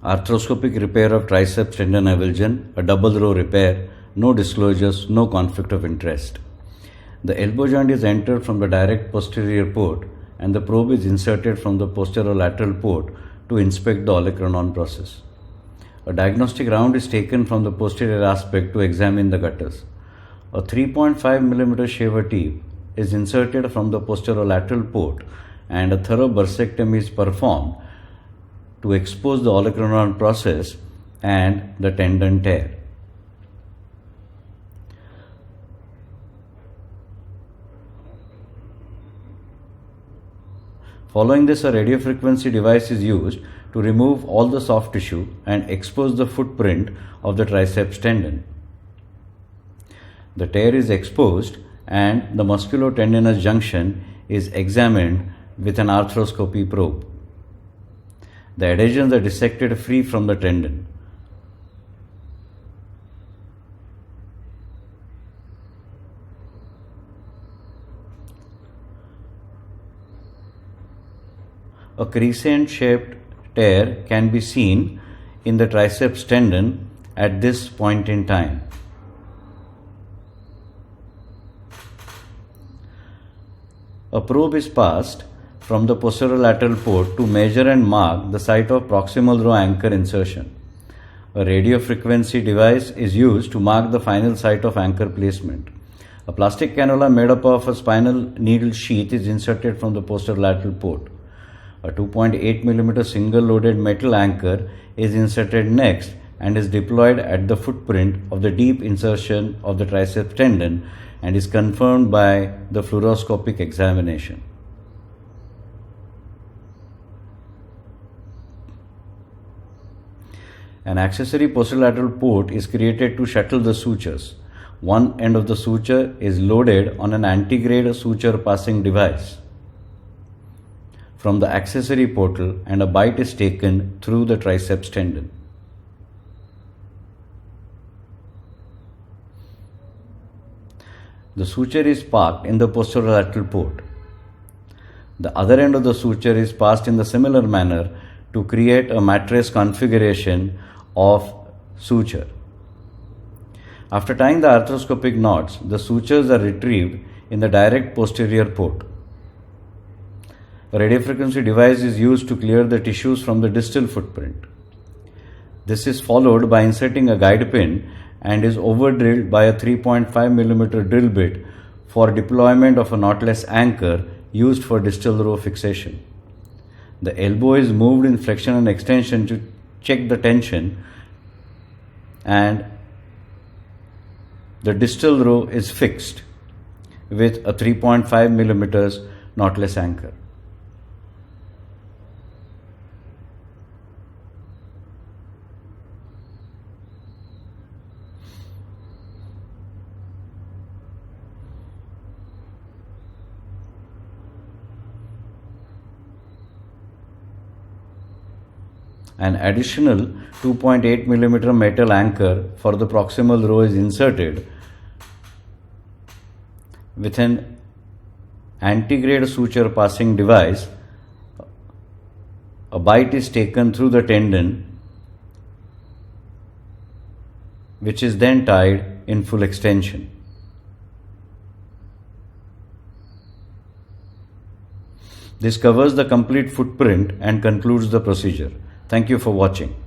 Arthroscopic repair of triceps tendon avulsion, a double row repair, no disclosures, no conflict of interest. The elbow joint is entered from the direct posterior port and the probe is inserted from the posterolateral port to inspect the olecranon process. A diagnostic round is taken from the posterior aspect to examine the gutters. A 3.5 mm shaver tip is inserted from the posterolateral port and a thorough bursectomy is performed to expose the olecranon process and the tendon tear. Following this, a radiofrequency device is used to remove all the soft tissue and expose the footprint of the triceps tendon. The tear is exposed and the musculotendinous junction is examined with an arthroscopy probe. The adhesions are dissected free from the tendon. A crescent-shaped tear can be seen in the triceps tendon at this point in time. A probe is passed from the posterolateral port to measure and mark the site of proximal row anchor insertion. A radiofrequency device is used to mark the final site of anchor placement. A plastic cannula made up of a spinal needle sheath is inserted from the posterolateral port. A 2.8 mm single-loaded metal anchor is inserted next and is deployed at the footprint of the deep insertion of the triceps tendon and is confirmed by the fluoroscopic examination. An accessory posterolateral port is created to shuttle the sutures. One end of the suture is loaded on an antegrade suture passing device from the accessory portal and a bite is taken through the triceps tendon. The suture is parked in the posterolateral port. The other end of the suture is passed in the similar manner to create a mattress configuration of suture. After tying the arthroscopic knots, the sutures are retrieved in the direct posterior port. A radiofrequency device is used to clear the tissues from the distal footprint. This is followed by inserting a guide pin and is over-drilled by a 3.5 mm drill bit for deployment of a knotless anchor used for distal row fixation. The elbow is moved in flexion and extension to check the tension and the distal row is fixed with a 3.5 mm knotless anchor. An additional 2.8 mm metal anchor for the proximal row is inserted with an antegrade suture passing device. A bite is taken through the tendon, which is then tied in full extension. This covers the complete footprint and concludes the procedure. Thank you for watching.